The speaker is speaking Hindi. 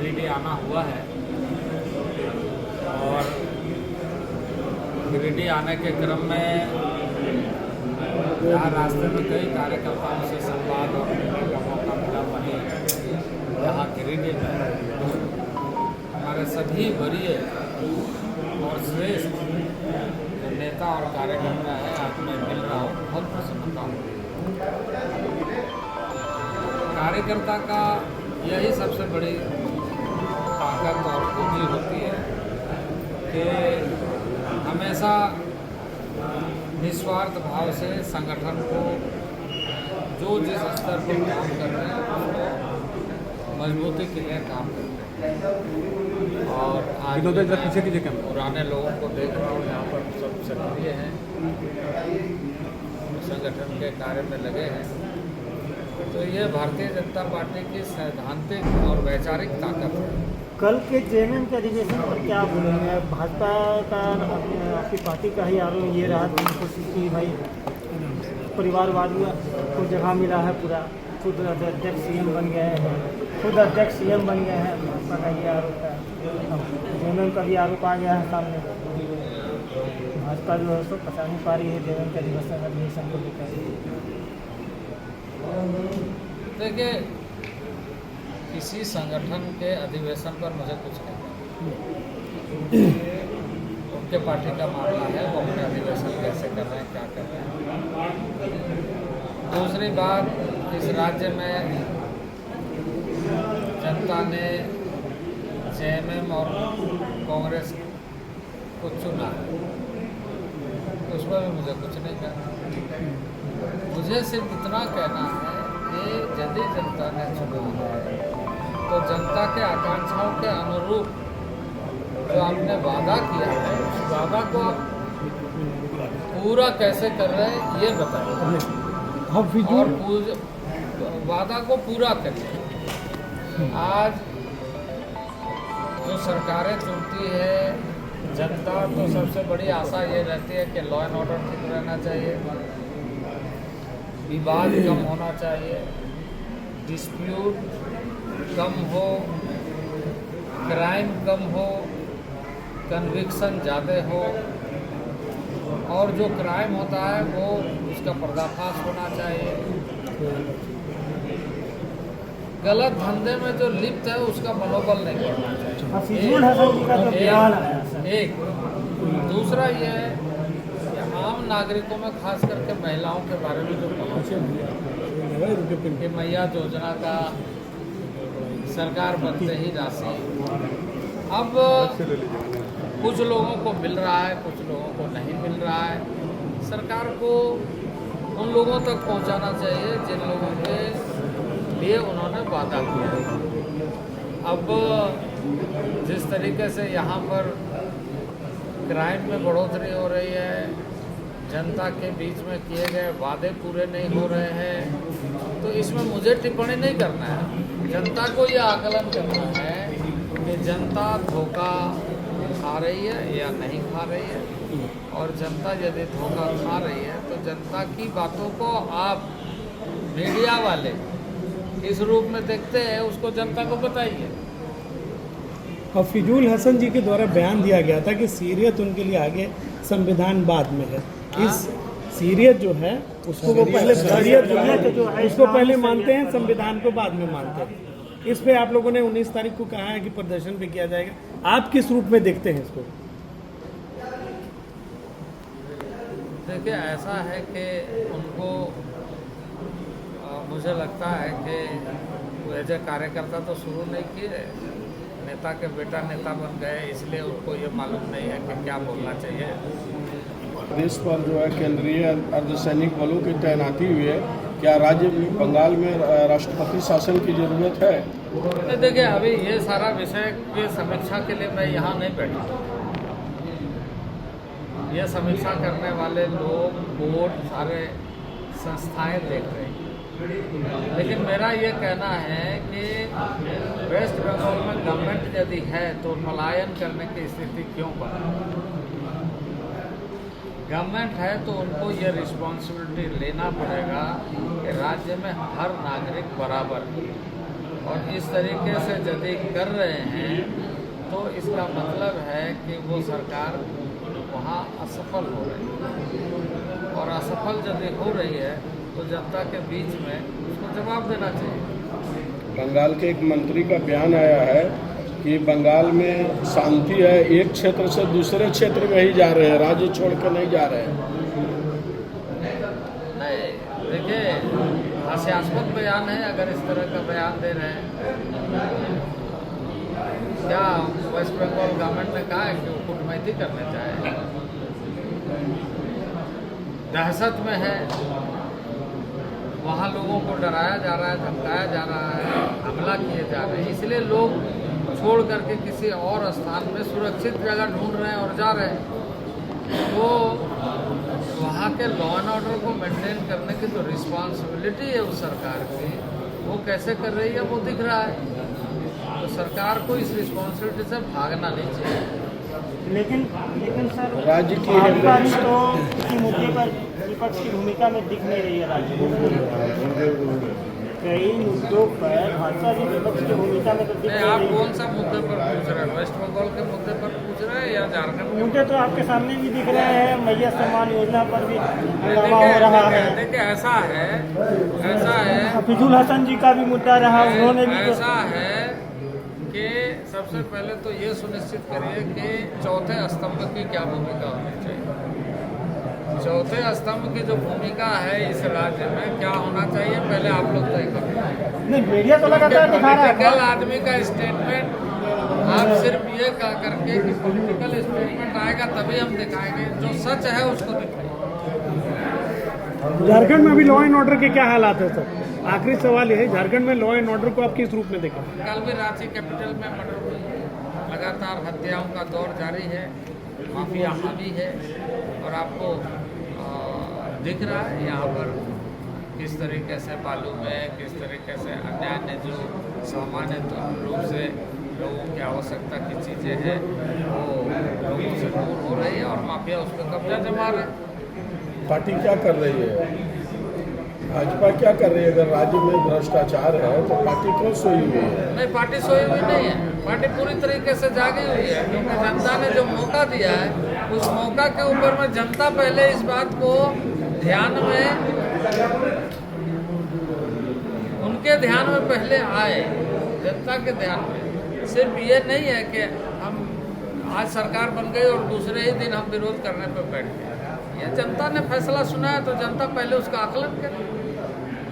गिरिडीह आना हुआ है और गिरिडीह आने के क्रम में यहाँ रास्ते में कई कार्यकर्ताओं से संवाद और मिलने का मौका मिला। वहीं यहाँ गिरिडीह में हमारे सभी वरीय और श्रेष्ठ जो नेता और कार्यकर्ता है आज मैं मिल रहा हूँ, बहुत प्रसन्नता हो रही है। कार्यकर्ता का यही सबसे बड़ी ताकत और खूबी होती है कि हमेशा निस्वार्थ भाव से संगठन को जो जिस स्तर पर काम कर रहे हैं उसको मजबूती के लिए काम करते हैं। और आज पुराने लोगों को देख रहा हूँ यहाँ पर सब सक्रिय हैं, संगठन के कार्य में लगे हैं। तो ये भारतीय जनता पार्टी की सैद्धांतिक और वैचारिक ताकत है। कल के जेएमएम के अधिवेशन पर क्या बोलेंगे? भाजपा का आपकी पार्टी का ही आरोप ये रहा कोशिश की भाई परिवारवाद को जगह मिला है, पूरा खुद अध्यक्ष सीएम बन गए हैं, भाजपा का ये आरोप है। जेएमएम का भी आरोप आ गया है सामने। भाजपा जो है उसको पता नहीं पा रही है जेएमएम के अधिवेशन को लेकर। देखिए, किसी संगठन के अधिवेशन पर मुझे कुछ नहीं, उनके पार्टी का मामला है, वो अपने अधिवेशन कैसे कर रहे हैं, क्या कर रहे हैं। दूसरी बात, इस राज्य में जनता ने जेएमएम और कांग्रेस को चुना, उसमें भी मुझे कुछ नहीं कहना। मुझे सिर्फ इतना कहना है कि यदि जनता ने चुना है तो जनता के आकांक्षाओं के अनुरूप जो आपने वादा किया है उस वादा को आप पूरा कैसे कर रहे हैं ये बताइए, और वादा को पूरा करिए। आज जो सरकारें चुनती है जनता, तो सबसे बड़ी आशा ये रहती है कि लॉ एंड ऑर्डर ठीक रहना चाहिए, विवाद कम होना चाहिए, डिस्प्यूट कम हो, क्राइम कम हो, कन्विक्शन ज़्यादा हो, और जो क्राइम होता है वो उसका पर्दाफाश होना चाहिए। गलत धंधे में जो लिप्त है उसका मनोबल नहीं बढ़ना चाहिए। एक दूसरा ये है कि आम नागरिकों में खास करके महिलाओं के बारे में जो कि मैया योजना का सरकार बनते ही राशि अब कुछ लोगों को मिल रहा है, कुछ लोगों को नहीं मिल रहा है। सरकार को उन लोगों तक पहुंचाना चाहिए जिन लोगों के लिए उन्होंने वादा किया। अब जिस तरीके से यहाँ पर क्राइम में बढ़ोतरी हो रही है, जनता के बीच में किए गए वादे पूरे नहीं हो रहे हैं, तो इसमें मुझे टिप्पणी नहीं करना है। जनता को यह आकलन करना है कि जनता धोखा खा रही है या नहीं खा रही है, और जनता यदि धोखा खा रही है तो जनता की बातों को आप मीडिया वाले इस रूप में देखते हैं, उसको जनता को बताइए। और फिजूल हसन जी के द्वारा बयान दिया गया था कि सीरियत उनके लिए आगे संविधान बाद में है। इस सीरियत जो है उसको वो पहले सीरियत जो है उसको पहले मानते हैं, संविधान को बाद में मानते हैं। इस पे आप लोगों ने 19 तारीख को कहा है कि प्रदर्शन भी किया जाएगा। आप किस रूप में देखते हैं इसको? देखिए, ऐसा है कि उनको मुझे लगता है कि वो एज ए कार्यकर्ता तो शुरू नहीं किए, नेता के बेटा नेता बन गए, इसलिए उनको ये मालूम नहीं है कि क्या बोलना चाहिए। प्रदेश पर जो है केंद्रीय अर्धसैनिक बलों की तैनाती हुई है, क्या राज्य बंगाल में राष्ट्रपति शासन की जरूरत है? तो देखिए, अभी ये सारा विषय की समीक्षा के लिए मैं यहाँ नहीं बैठा। ये समीक्षा करने वाले लोग, बोर्ड, सारे संस्थाएं देख रहे हैं। लेकिन मेरा ये कहना है कि वेस्ट बंगाल में गवर्नमेंट यदि है तो पलायन करने की स्थिति क्यों बनी? गवर्नमेंट है तो उनको ये रिस्पॉन्सिबिलिटी लेना पड़ेगा कि राज्य में हर नागरिक बराबर है। और इस तरीके से यदि कर रहे हैं तो इसका मतलब है कि वो सरकार वहाँ असफल हो रही है, और असफल यदि हो रही है तो जनता के बीच में उसको जवाब देना चाहिए। बंगाल के एक मंत्री का बयान आया है कि बंगाल में शांति है, एक क्षेत्र से दूसरे क्षेत्र में ही जा रहे हैं, राज्य छोड़ के नहीं जा रहे हैं। नहीं, देखिए हास्यास्पद बयान है अगर इस तरह का बयान दे रहे हैं। क्या वेस्ट बंगाल गवर्नमेंट ने कहा है कि वो कूटनीति करना चाहे, दहशत में है, वहाँ लोगों को डराया जा रहा है, धमकाया जा रहा है, हमला किए जा रहे हैं, इसलिए लोग छोड़ करके किसी और स्थान में सुरक्षित जगह ढूंढ रहे हैं और जा रहे हैं। तो वहाँ के लॉ एंड ऑर्डर को मेंटेन करने की जो रिस्पॉन्सिबिलिटी है उस सरकार की, वो कैसे कर रही है वो दिख रहा है। तो सरकार को इस रिस्पॉन्सिबिलिटी से भागना नहीं चाहिए। लेकिन सर राज्य की भाजपा भी तो इसी मुद्दे पर विपक्ष की भूमिका में दिख नहीं रही है। राज्य कई मुद्दों पर भाजपा भी विपक्ष की भूमिका में तो दिख नहीं, नहीं आप रही है। कौन सा मुद्दे पर पूछ रहे हैं? वेस्ट बंगाल के मुद्दे पर पूछ रहे हैं या झारखंड के? मुद्दे तो आपके सामने भी दिख रहे हैं, मैया सम्मान योजना पर भी हंगामा हो रहा है। देखिए ऐसा है हफीजुल हसन जी का भी मुद्दा रहा, उन्होंने भी ऐसा है कि सबसे पहले तो ये सुनिश्चित करिए कि चौथे स्तंभ की क्या भूमिका होनी चाहिए। चौथे स्तंभ की जो भूमिका है इस राज्य में क्या होना चाहिए, पहले आप लोग तय करें। नहीं, मीडिया तो लगातार दिखा रहा पॉलिटिकल है। आदमी का स्टेटमेंट आप सिर्फ ये कह करके कि पॉलिटिकल स्टेटमेंट आएगा तभी हम दिखाएंगे, जो सच है उसको दिखाएंगे। झारखंड में अभी लॉ एंड ऑर्डर के क्या हालात है सर? आखिरी सवाल ये है, झारखंड में लॉ एंड ऑर्डर को आप किस रूप में देखें? कल भी रांची कैपिटल में मर्डर हुई है, लगातार हत्याओं का दौर जारी है, माफिया हावी है, और आपको दिख रहा है यहाँ पर किस तरीके से बालू में, किस तरीके से अन्य जो सामान्य रूप से लोगों की आवश्यकता की चीज़ें हैं वो लोगों से दूर हो रही है और माफिया उस पर कब्जा जमा रहे हैं। पार्टी क्या कर रही है, भाजपा क्या कर रही है? अगर राज्य में भ्रष्टाचार है तो पार्टी क्यों सोई हुई है? नहीं, पार्टी सोई हुई नहीं है, पार्टी पूरी तरीके से जागी हुई है, क्योंकि जनता ने जो मौका दिया है उस मौका के ऊपर में जनता पहले इस बात को ध्यान में, उनके ध्यान में पहले आए, जनता के ध्यान में। सिर्फ ये नहीं है कि हम आज सरकार बन गई और दूसरे ही दिन हम विरोध करने पर बैठ गए। ये जनता ने फैसला सुना है तो जनता पहले उसका आकलन करे।